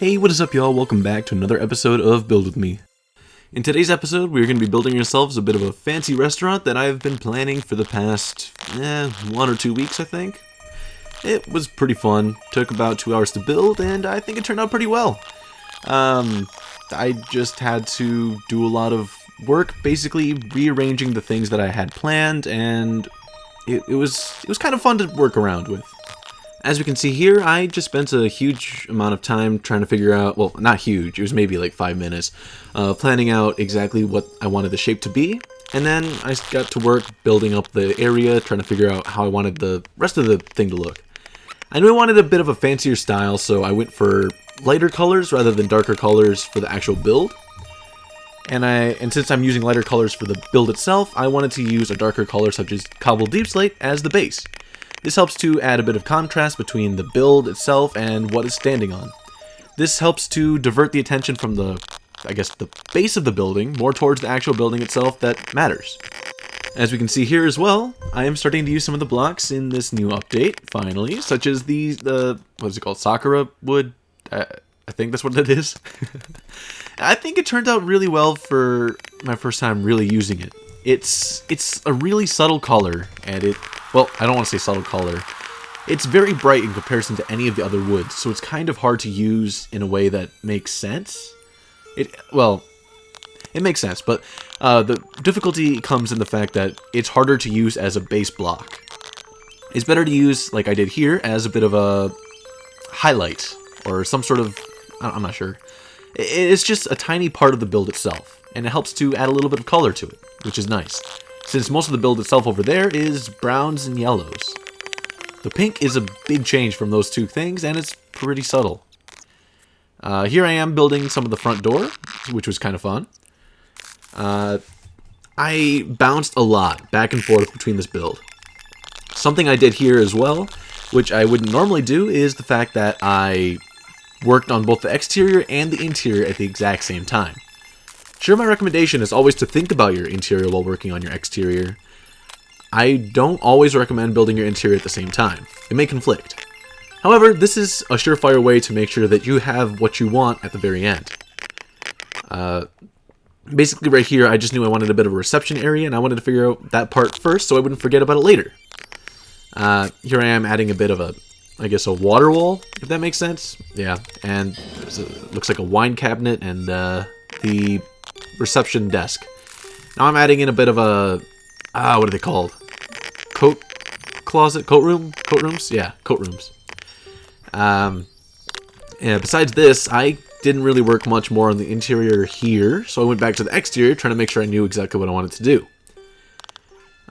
Hey, what is up y'all? Welcome back to another episode of Build With Me. In today's episode, we're going to be building ourselves a bit of a fancy restaurant that I've been planning for the past, 1 or 2 weeks, I think. It was pretty fun, took about 2 hours to build, and I think it turned out pretty well. I just had to do a lot of work, basically rearranging the things that I had planned, and it was kind of fun to work around with. As we can see here, I just spent a huge amount of time trying to figure out, well, not huge, it was maybe like 5 minutes, planning out exactly what I wanted the shape to be, and then I got to work building up the area, trying to figure out how I wanted the rest of the thing to look. I knew I wanted a bit of a fancier style, so I went for lighter colors rather than darker colors for the actual build. And since I'm using lighter colors for the build itself, I wanted to use a darker color such as cobbled deep slate as the base. This helps to add a bit of contrast between the build itself and what it's standing on. This helps to divert the attention from the base of the building more towards the actual building itself that matters. As we can see here as well, I am starting to use some of the blocks in this new update, finally, such as the what is it called, Sakura wood? I think that's what it is. I think it turned out really well for my first time really using it. It's a really subtle color, and well, I don't want to say subtle color. It's very bright in comparison to any of the other woods, so it's kind of hard to use in a way that makes sense. It makes sense, but the difficulty comes in the fact that it's harder to use as a base block. It's better to use, like I did here, as a bit of a highlight, or some sort of, I'm not sure. It's just a tiny part of the build itself, and it helps to add a little bit of color to it, which is nice, since most of the build itself over there is browns and yellows. The pink is a big change from those two things, and it's pretty subtle. Here I am building some of the front door, which was kind of fun. I bounced a lot back and forth between this build. Something I did here as well, which I wouldn't normally do, is the fact that I worked on both the exterior and the interior at the exact same time. Sure, my recommendation is always to think about your interior while working on your exterior. I don't always recommend building your interior at the same time. It may conflict. However, this is a surefire way to make sure that you have what you want at the very end. Basically right here, I just knew I wanted a bit of a reception area, and I wanted to figure out that part first so I wouldn't forget about it later. Here I am adding a bit of a water wall, if that makes sense. Yeah, and it looks like a wine cabinet and the reception desk. Now I'm adding in a bit of a, what are they called? Coat rooms? Yeah, coat rooms. Yeah, besides this, I didn't really work much more on the interior here, so I went back to the exterior trying to make sure I knew exactly what I wanted to do.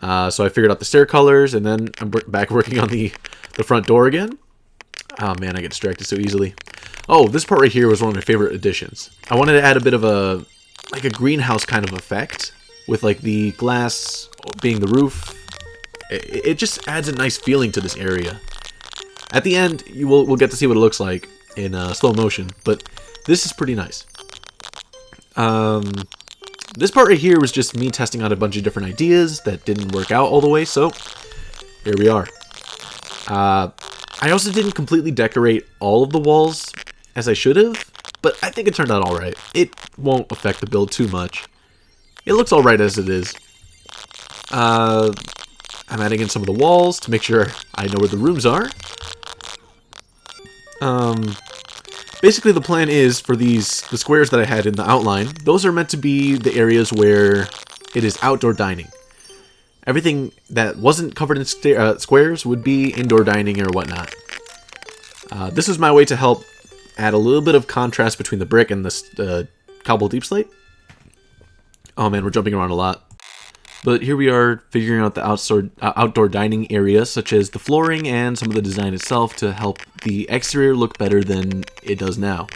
So I figured out the stair colors, and then I'm back working on the front door again. Oh man, I get distracted so easily. Oh, this part right here was one of my favorite additions. I wanted to add a bit of a greenhouse kind of effect, with like the glass being the roof. It just adds a nice feeling to this area. At the end, we'll get to see what it looks like in slow motion, but this is pretty nice. This part right here was just me testing out a bunch of different ideas that didn't work out all the way, so here we are. I also didn't completely decorate all of the walls as I should have, but I think it turned out alright. It won't affect the build too much. It looks alright as it is. I'm adding in some of the walls to make sure I know where the rooms are. Basically the plan is for the squares that I had in the outline, those are meant to be the areas where it is outdoor dining. Everything that wasn't covered in squares would be indoor dining or whatnot. This was my way to help add a little bit of contrast between the brick and the cobbled deep slate. Oh man, we're jumping around a lot. But here we are figuring out the outdoor dining area, such as the flooring and some of the design itself, to help the exterior look better than it does now.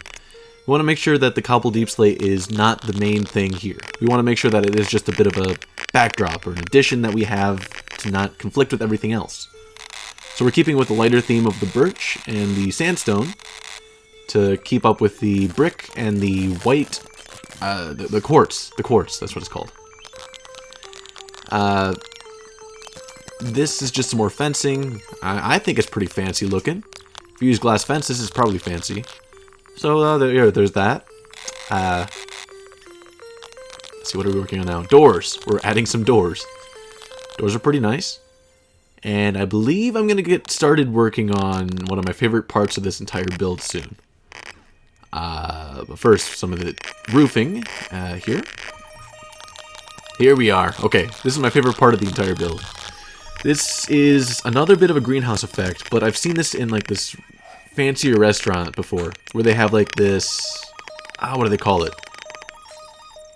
We want to make sure that the cobbled deep slate is not the main thing here. We want to make sure that it is just a bit of a backdrop or an addition that we have to not conflict with everything else. So we're keeping with the lighter theme of the birch and the sandstone to keep up with the brick and the white, the quartz. The quartz, that's what it's called. This is just some more fencing. I think it's pretty fancy looking. If you use glass fence, this is probably fancy. So there's that. Let's see, what are we working on now? Doors. We're adding some doors. Doors are pretty nice. And I believe I'm going to get started working on one of my favorite parts of this entire build soon. But first, some of the roofing here. Here we are. Okay, this is my favorite part of the entire build. This is another bit of a greenhouse effect, but I've seen this in like this fancier restaurant before, where they have like this, what do they call it?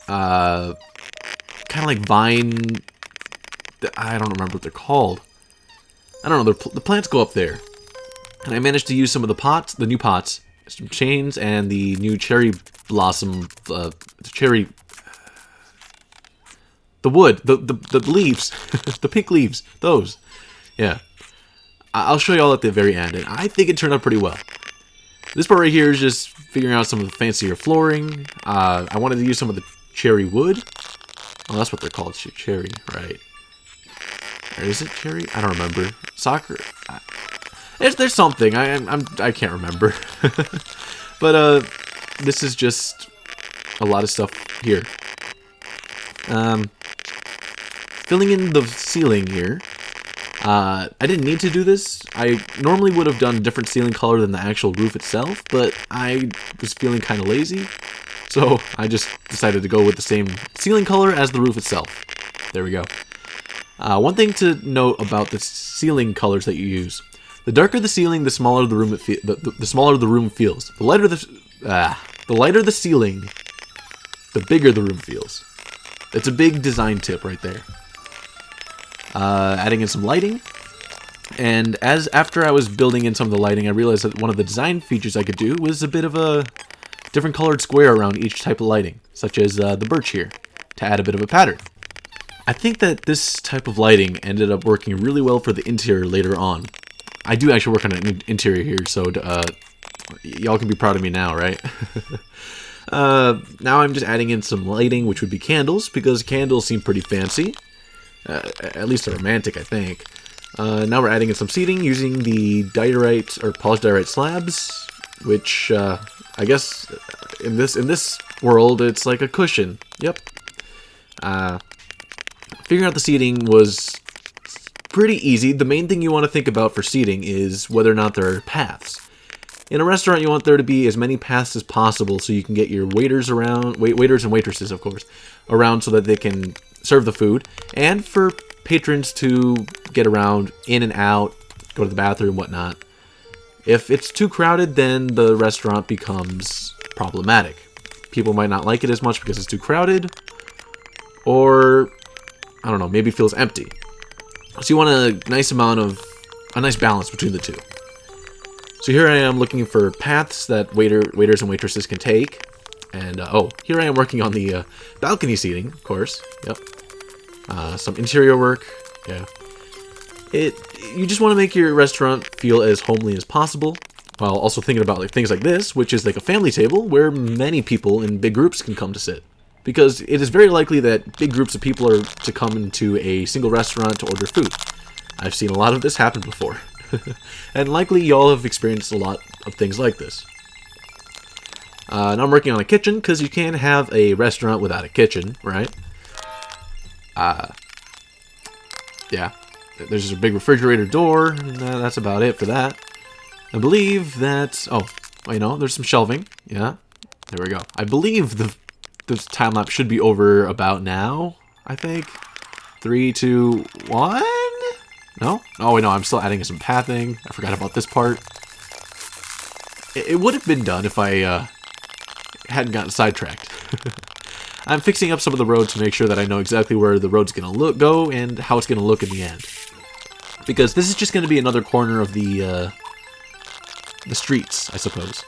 Kind of like vine, I don't remember what they're called. I don't know, the plants go up there. And I managed to use some of the pots, the new pots, some chains, and the new cherry blossom, the wood, the leaves, the pink leaves, those. Yeah. I'll show you all at the very end, and I think it turned out pretty well. This part right here is just figuring out some of the fancier flooring. I wanted to use some of the cherry wood. Oh, that's what they're called, cherry, right? Or is it cherry? I don't remember. Soccer. There's something. I can't remember. But this is just a lot of stuff here. Filling in the ceiling here. I didn't need to do this. I normally would have done a different ceiling color than the actual roof itself, but I was feeling kind of lazy, so I just decided to go with the same ceiling color as the roof itself. There we go. One thing to note about the ceiling colors that you use: the darker the ceiling, the smaller the room the smaller the room feels. The lighter the ceiling, the bigger the room feels. It's a big design tip right there. Adding in some lighting, and after I was building in some of the lighting, I realized that one of the design features I could do was a bit of a different colored square around each type of lighting, such as the birch here, to add a bit of a pattern. I think that this type of lighting ended up working really well for the interior later on. I do actually work on an interior here, so y'all can be proud of me now, right? Now I'm just adding in some lighting, which would be candles, because candles seem pretty fancy. At least they're romantic, I think. Now we're adding in some seating using the diorite or polished diorite slabs, which I guess in this world it's like a cushion. Yep. Figuring out the seating was pretty easy. The main thing you want to think about for seating is whether or not there are paths. In a restaurant, you want there to be as many paths as possible so you can get your waiters around, waiters and waitresses, of course, around so that they can serve the food, and for patrons to get around, in and out, go to the bathroom, whatnot. If it's too crowded, then the restaurant becomes problematic. People might not like it as much because it's too crowded, or, I don't know, maybe it feels empty. So you want a nice balance between the two. So here I am looking for paths that waiters and waitresses can take. And, here I am working on the balcony seating, of course. Yep. Some interior work. Yeah. You just want to make your restaurant feel as homely as possible, while also thinking about like things like this, which is like a family table where many people in big groups can come to sit. Because it is very likely that big groups of people are to come into a single restaurant to order food. I've seen a lot of this happen before. And likely y'all have experienced a lot of things like this. Now I'm working on a kitchen, because you can't have a restaurant without a kitchen, right? Yeah. There's a big refrigerator door, and that's about it for that. I believe that... Oh, there's some shelving. Yeah. There we go. I believe the time lapse should be over about now, I think. 3, 2, 1? No? Oh, wait, no, I'm still adding some pathing. I forgot about this part. It would have been done if I hadn't gotten sidetracked. I'm fixing up some of the road to make sure that I know exactly where the road's going to go and how it's going to look in the end. Because this is just going to be another corner of the streets, I suppose.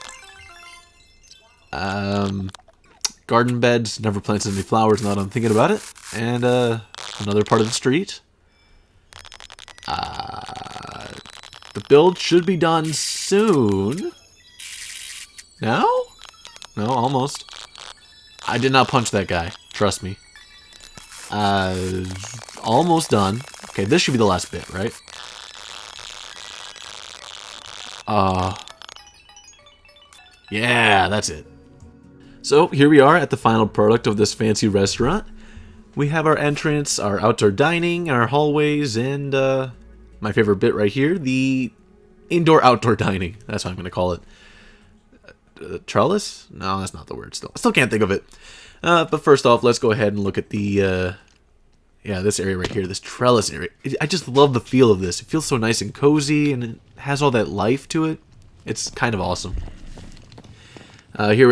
Garden beds, never planted any flowers now that I'm thinking about it. And another part of the street. The build should be done soon. No? No, almost. I did not punch that guy. Trust me. Almost done. Okay, this should be the last bit, right? Yeah, that's it. So here we are at the final product of this fancy restaurant. We have our entrance, our outdoor dining, our hallways, and my favorite bit right here, the indoor-outdoor dining. That's what I'm going to call it. Trellis? No, that's not the word still. I still can't think of it. But first off, let's go ahead and look at the, this area right here, this trellis area. I just love the feel of this. It feels so nice and cozy, and it has all that life to it. It's kind of awesome. Here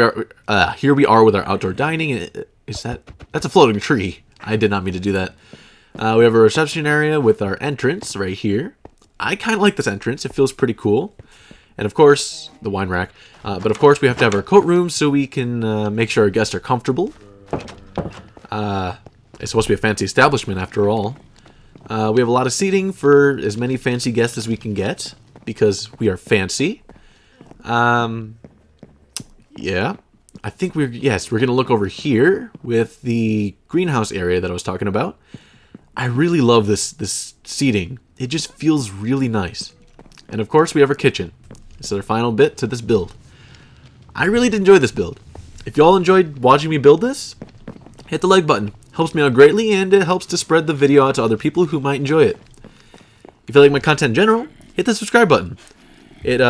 we are with our outdoor dining. That's a floating tree. I did not mean to do that. We have a reception area with our entrance right here. I kind of like this entrance. It feels pretty cool. And of course, the wine rack. But of course, we have to have our coat room so we can make sure our guests are comfortable. It's supposed to be a fancy establishment after all. We have a lot of seating for as many fancy guests as we can get because we are fancy. Yeah, I think we're going to look over here with the greenhouse area that I was talking about. I really love this seating. It just feels really nice. And of course, we have our kitchen. This is our final bit to this build. I really did enjoy this build. If y'all enjoyed watching me build this, hit the like button. Helps me out greatly, and it helps to spread the video out to other people who might enjoy it. If you like my content in general, hit the subscribe button. It,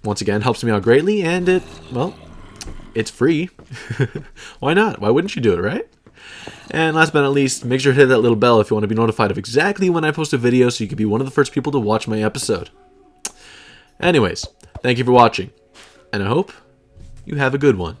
once again, helps me out greatly, and it's free. Why not? Why wouldn't you do it, right? And last but not least, make sure to hit that little bell if you want to be notified of exactly when I post a video so you can be one of the first people to watch my episode. Anyways, thank you for watching, and I hope you have a good one.